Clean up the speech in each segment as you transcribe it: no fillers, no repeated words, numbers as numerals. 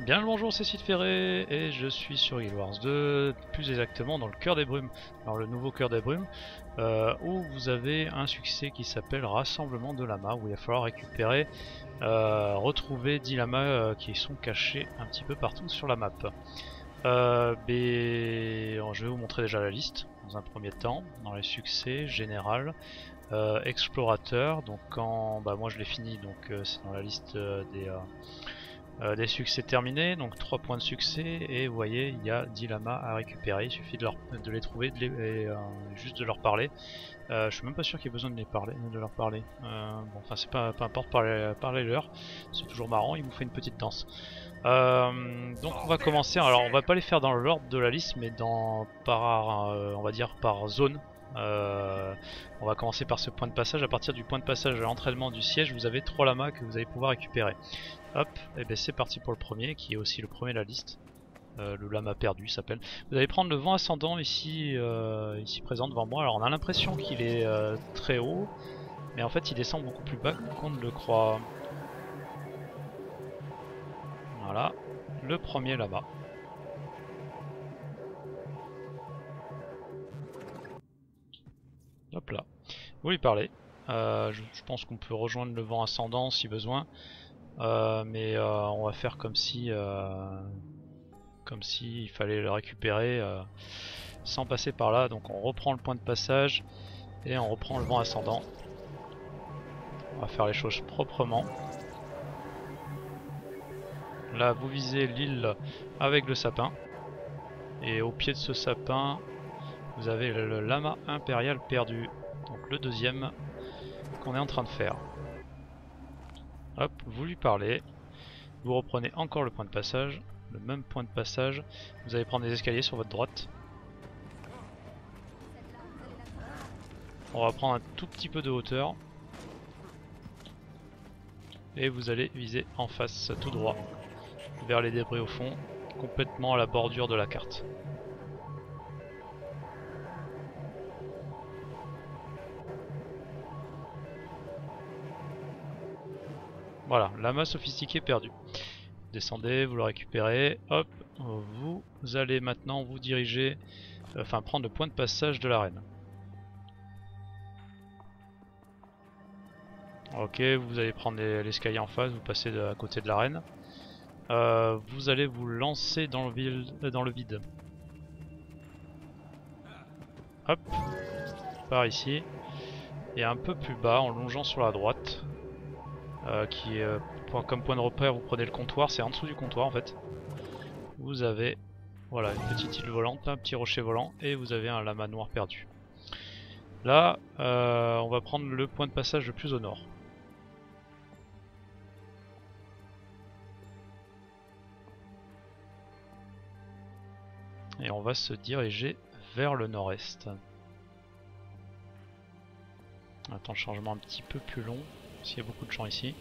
Bien le bonjour, c'est Sid Ferré et je suis sur Guild Wars 2, plus exactement dans le cœur des brumes, alors le nouveau cœur des brumes, où vous avez un succès qui s'appelle Rassemblement de lamas, où il va falloir récupérer, retrouver 10 lamas qui sont cachés un petit peu partout sur la map. Je vais vous montrer déjà la liste dans un premier temps, dans les succès général, explorateur, donc quand moi je l'ai fini, donc c'est dans la liste des succès terminés, donc 3 points de succès, et vous voyez il y a 10 lamas à récupérer, il suffit de les trouver et juste de leur parler. Je suis même pas sûr qu'il y ait besoin de leur parler. Bon, enfin c'est pas, peu importe, parlez-leur, c'est toujours marrant, il vous fait une petite danse. Donc on va commencer, alors on va pas les faire dans l'ordre de la liste, mais on va dire par zone. On va commencer par ce point de passage. À partir du point de passage à l'entraînement du siège, vous avez 3 lamas que vous allez pouvoir récupérer. Hop, et bien c'est parti pour le premier, qui est aussi le premier de la liste. Le lama perdu s'appelle. Vous allez prendre le vent ascendant ici, ici présent devant moi. Alors on a l'impression qu'il est très haut, mais en fait il descend beaucoup plus bas qu'on ne le croit. Voilà, le premier là-bas. Hop là, vous lui parlez. Je pense qu'on peut rejoindre le vent ascendant si besoin, mais on va faire comme si il fallait le récupérer sans passer par là. Donc on reprend le point de passage et on reprend le vent ascendant. On va faire les choses proprement. Là vous visez l'île avec le sapin, et au pied de ce sapin vous avez le lama impérial perdu, donc le deuxième qu'on est en train de faire. Hop, vous lui parlez, vous reprenez encore le point de passage, le même point de passage, vous allez prendre des escaliers sur votre droite. On va prendre un tout petit peu de hauteur et vous allez viser en face tout droit vers les débris au fond, complètement à la bordure de la carte. Voilà, lama sophistiqué perdu. Descendez, vous le récupérez, hop, vous allez maintenant vous diriger, prendre le point de passage de l'arène. Ok, vous allez prendre l'escalier en face, vous passez à côté de l'arène. Vous allez vous lancer dans le vide. Hop, par ici. Et un peu plus bas, en longeant sur la droite, qui est comme point de repère, vous prenez le comptoir, c'est en dessous du comptoir en fait. Vous avez voilà, une petite île volante, un petit rocher volant, et vous avez un lama noir perdu. Là, on va prendre le point de passage le plus au nord. Et on va se diriger vers le nord-est. Attends, changement un petit peu plus long, s'il y a beaucoup de champs ici.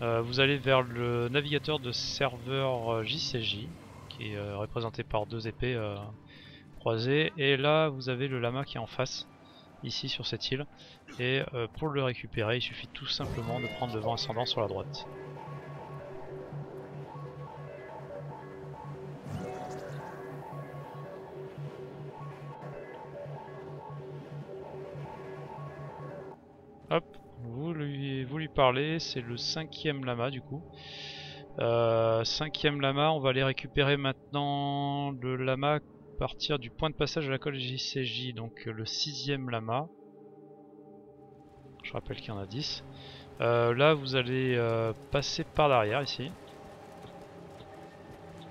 Vous allez vers le navigateur de serveur JCJ, qui est représenté par 2 épées croisées. Et là, vous avez le lama qui est en face, ici sur cette île. Et pour le récupérer, il suffit tout simplement de prendre le vent ascendant sur la droite. Hop, vous lui parlez, c'est le 5e lama du coup. 5e lama, on va aller récupérer maintenant le lama à partir du point de passage de la colle JCJ, donc le 6e lama. Je rappelle qu'il y en a 10. Là vous allez passer par l'arrière ici,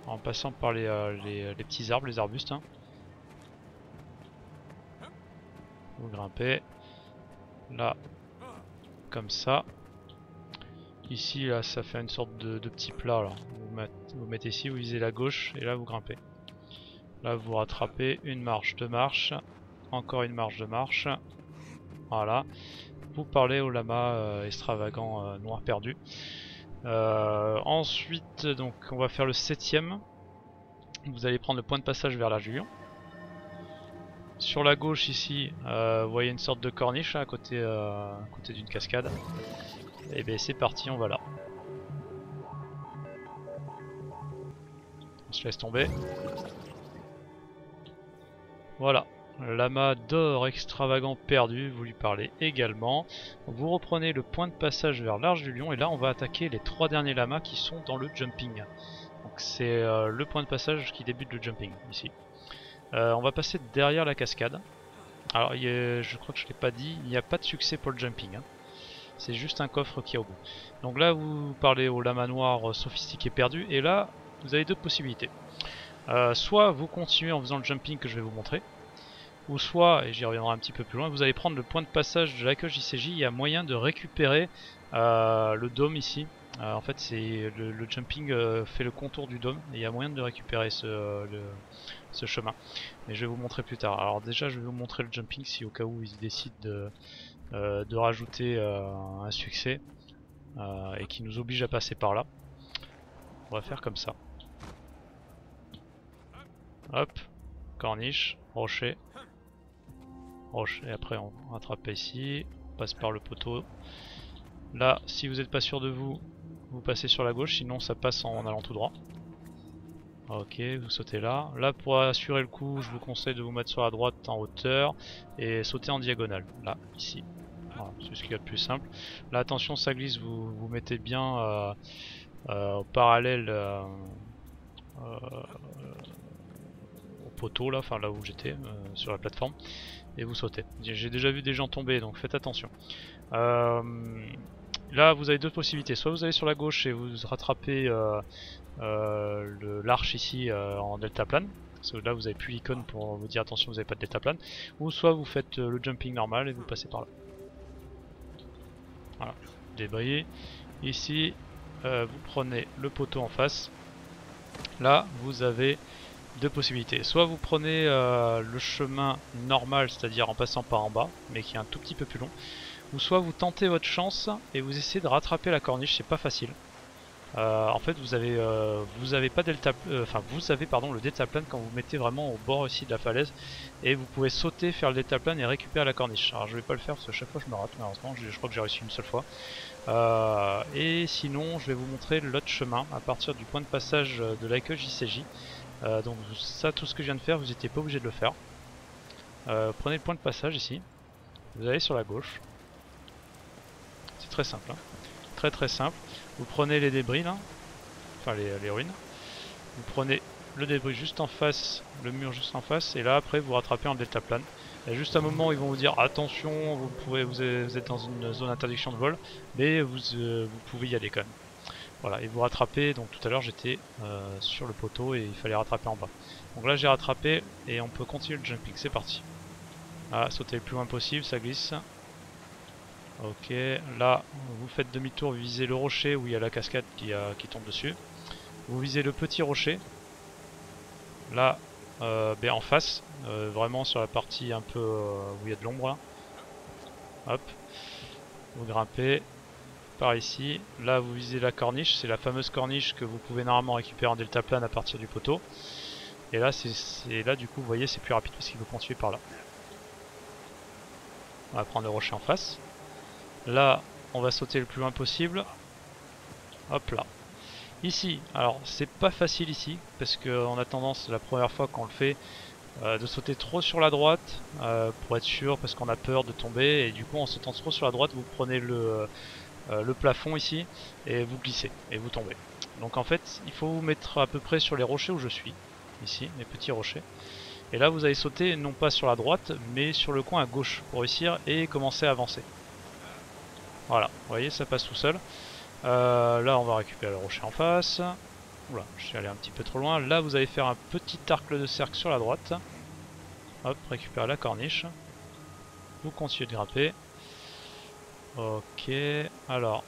en passant par les petits arbres, les arbustes. Hein. Vous grimpez, là, comme ça. Ici, là, ça fait une sorte de petit plat. Là. Vous mettez ici, vous visez la gauche, et là vous grimpez. Là vous rattrapez une marche, 2 marches, encore une marche, 2 marches. Voilà. Vous parlez au lama extravagant noir perdu. Ensuite, donc, on va faire le 7e. Vous allez prendre le point de passage vers la Jure. Sur la gauche ici, vous voyez une sorte de corniche là, à côté d'une cascade. Et bien c'est parti, on va là. se laisse tomber. Voilà. Lama d'or extravagant perdu, vous lui parlez également. Vous reprenez le point de passage vers l'Arche du Lion et là on va attaquer les 3 derniers lamas qui sont dans le jumping. Donc c'est le point de passage qui débute le jumping ici. On va passer derrière la cascade. Alors je crois que je ne l'ai pas dit, il n'y a pas de succès pour le jumping. Hein. C'est juste un coffre qui est au bout. Donc là vous parlez au lama noir sophistiqué perdu et là vous avez deux possibilités. Soit vous continuez en faisant le jumping que je vais vous montrer. Ou soit, et j'y reviendrai un petit peu plus loin, vous allez prendre le point de passage de l'accueil JCJ, il y a moyen de récupérer le dôme ici. En fait c'est le jumping fait le contour du dôme et il y a moyen de récupérer ce chemin. Mais je vais vous montrer plus tard. Alors déjà je vais vous montrer le jumping si au cas où ils décident de rajouter un succès et qui nous oblige à passer par là. On va faire comme ça. Hop, corniche, rocher. Et après on rattrape ici, on passe par le poteau. Là, si vous n'êtes pas sûr de vous, vous passez sur la gauche, sinon ça passe en allant tout droit. Ok, vous sautez là. Là, pour assurer le coup, je vous conseille de vous mettre sur la droite en hauteur et sauter en diagonale. Là, ici. Voilà, c'est ce qu'il y a de plus simple. Là, attention, ça glisse, vous mettez bien au parallèle au poteau, là, enfin là où j'étais, sur la plateforme. Et vous sautez. J'ai déjà vu des gens tomber, donc faites attention. Là vous avez deux possibilités, soit vous allez sur la gauche et vous rattrapez l'arche ici en deltaplane, parce que là vous avez plus l'icône pour vous dire attention vous n'avez pas de deltaplane, ou soit vous faites le jumping normal et vous passez par là. Voilà, débris. Ici vous prenez le poteau en face, là vous avez deux possibilités. Soit vous prenez le chemin normal, c'est-à-dire en passant par en bas, mais qui est un tout petit peu plus long. Ou soit vous tentez votre chance et vous essayez de rattraper la corniche, c'est pas facile. En fait vous avez pas vous avez le deltaplane quand vous mettez vraiment au bord ici de la falaise. Et vous pouvez sauter, faire le deltaplane et récupérer la corniche. Alors je vais pas le faire parce que chaque fois je me rate malheureusement, je crois que j'ai réussi une seule fois. Et sinon je vais vous montrer l'autre chemin à partir du point de passage de l'accueil JCJ. Donc ça, tout ce que je viens de faire, vous n'étiez pas obligé de le faire. Prenez le point de passage ici, vous allez sur la gauche. C'est très simple, hein. Très simple. Vous prenez les débris là, enfin les ruines. Vous prenez le débris juste en face, le mur juste en face, et là après vous rattrapez en deltaplane. Il y a juste un moment où ils vont vous dire attention, vous êtes dans une zone d'interdiction de vol, mais vous pouvez y aller quand même. Voilà, et vous rattrapez, donc tout à l'heure j'étais sur le poteau et il fallait rattraper en bas. Donc là j'ai rattrapé et on peut continuer le jumping, c'est parti. Voilà, sautez le plus loin possible, ça glisse. Ok, là vous faites demi-tour, vous visez le rocher où il y a la cascade qui tombe dessus. Vous visez le petit rocher. Là, en face, vraiment sur la partie un peu où il y a de l'ombre là. Hop, vous grimpez. Par ici, là vous visez la corniche, c'est la fameuse corniche que vous pouvez normalement récupérer en deltaplane à partir du poteau. Et là, là du coup, vous voyez, c'est plus rapide parce qu'il faut continuer par là. On va prendre le rocher en face. Là, on va sauter le plus loin possible. Hop là. Ici, alors c'est pas facile ici parce qu'on a tendance la première fois qu'on le fait de sauter trop sur la droite pour être sûr parce qu'on a peur de tomber et du coup en sautant trop sur la droite vous prenez le plafond ici et vous glissez et vous tombez. Donc en fait il faut vous mettre à peu près sur les rochers où je suis, ici les petits rochers, et là vous allez sauter non pas sur la droite mais sur le coin à gauche pour réussir et commencer à avancer. Voilà, vous voyez ça passe tout seul. Là on va récupérer le rocher en face. Oula, je suis allé un petit peu trop loin. Là vous allez faire un petit arc de cercle sur la droite. Hop, récupérer la corniche. Vous continuez de grimper. Ok, alors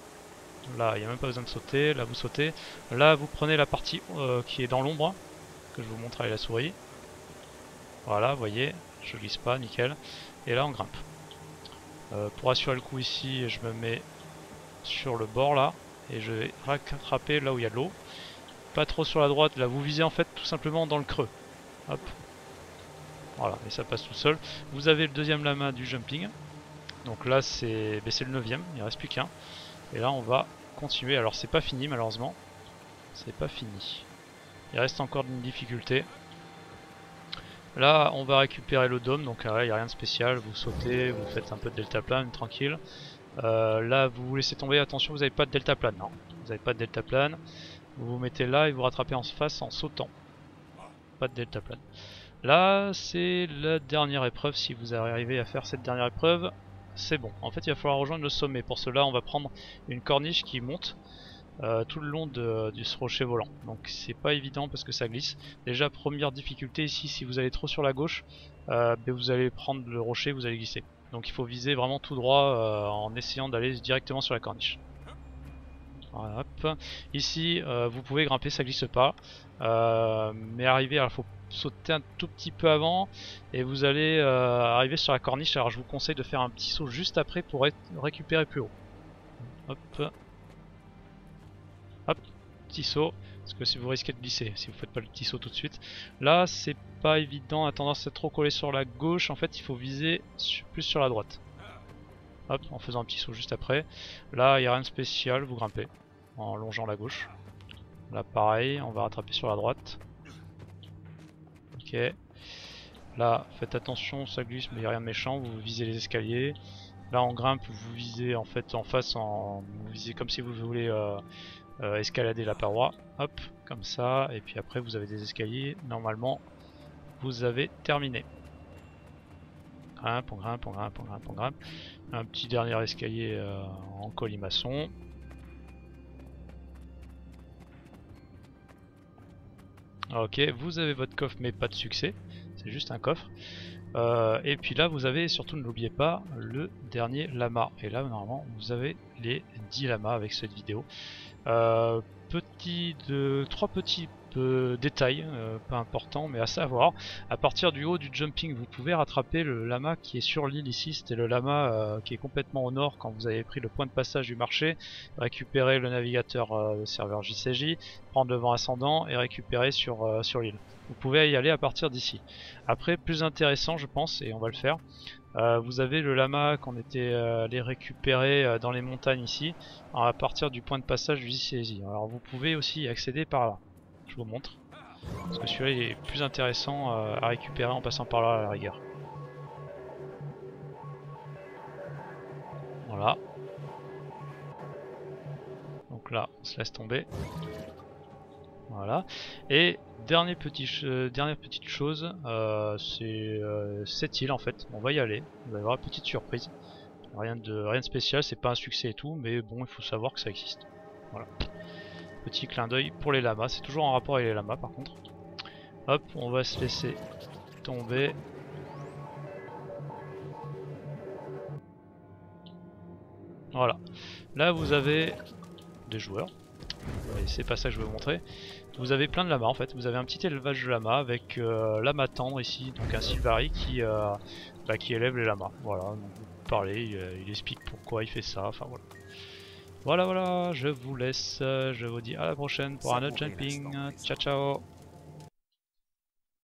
là il n'y a même pas besoin de sauter, là vous sautez. Là vous prenez la partie qui est dans l'ombre, que je vous montre avec la souris. Voilà, vous voyez, je glisse pas, nickel. Et là on grimpe. Pour assurer le coup ici, je me mets sur le bord là. Et je vais rattraper là où il y a de l'eau. Pas trop sur la droite, là vous visez en fait tout simplement dans le creux. Hop. Voilà, et ça passe tout seul. Vous avez le deuxième lama du jumping. Donc là c'est le 9ème, il ne reste plus qu'un. Et là on va continuer, alors c'est pas fini malheureusement. C'est pas fini. Il reste encore une difficulté. Là on va récupérer le dôme, donc il n'y a rien de spécial, vous sautez, vous faites un peu de deltaplane tranquille. Là vous vous laissez tomber, attention vous n'avez pas de deltaplane, non, vous n'avez pas de deltaplane. Vous vous mettez là et vous rattrapez en face en sautant. Pas de deltaplane. Là c'est la dernière épreuve, si vous arrivez à faire cette dernière épreuve, c'est bon. En fait il va falloir rejoindre le sommet, pour cela on va prendre une corniche qui monte tout le long du rocher volant. Donc c'est pas évident parce que ça glisse. Déjà première difficulté ici, si vous allez trop sur la gauche, vous allez prendre le rocher, vous allez glisser. Donc il faut viser vraiment tout droit en essayant d'aller directement sur la corniche. Voilà, hop. Ici vous pouvez grimper, ça glisse pas. Mais arriver, alors il faut sauter un tout petit peu avant et vous allez arriver sur la corniche. Alors je vous conseille de faire un petit saut juste après pour récupérer plus haut. Hop. Hop, petit saut, parce que si vous risquez de glisser, si vous faites pas le petit saut tout de suite. Là c'est pas évident, a tendance à trop coller sur la gauche, en fait il faut viser plus sur la droite. Hop, en faisant un petit saut juste après. Là il n'y a rien de spécial, vous grimpez en longeant la gauche. Là pareil, on va rattraper sur la droite. Ok. Là faites attention, ça glisse mais il n'y a rien de méchant, vous visez les escaliers. Là on grimpe, vous visez en fait en face, vous visez comme si vous voulez escalader la paroi, hop, comme ça, et puis après vous avez des escaliers, normalement vous avez terminé. Grimpe, on grimpe, on grimpe, on grimpe, on grimpe. Un petit dernier escalier en colimaçon. Ok, vous avez votre coffre mais pas de succès, c'est juste un coffre. Et puis là vous avez, surtout ne l'oubliez pas, le dernier lama. Et là normalement vous avez les 10 lamas avec cette vidéo. Trois petits détails, pas importants mais à savoir, à partir du haut du jumping vous pouvez rattraper le lama qui est sur l'île ici. C'était le lama qui est complètement au nord quand vous avez pris le point de passage du marché, récupérer le navigateur serveur JCJ, prendre le vent ascendant et récupérer sur l'île. Vous pouvez y aller à partir d'ici. Après, plus intéressant je pense, et on va le faire, vous avez le lama qu'on était allé récupérer dans les montagnes ici, à partir du point de passage du JCJ. Alors vous pouvez aussi y accéder par là. Je vous montre. Parce que celui-là il est plus intéressant à récupérer en passant par là à la rigueur. Voilà. Donc là, on se laisse tomber. Voilà. Et dernière petite chose, c'est cette île en fait. On va y aller. Vous allez voir une petite surprise. Rien de spécial, c'est pas un succès et tout, mais bon, il faut savoir que ça existe. Voilà. Petit clin d'œil pour les lamas. C'est toujours en rapport avec les lamas par contre. Hop, on va se laisser tomber. Voilà. Là vous avez des joueurs. Et c'est pas ça que je veux vous montrer. Vous avez plein de lamas en fait. Vous avez un petit élevage de lamas avec lama tendre ici, donc un Sylvari qui élève les lamas. Voilà, donc vous parlez, il explique pourquoi il fait ça. Enfin voilà. Voilà, je vous laisse. Je vous dis à la prochaine pour un autre jumping. Ciao ciao.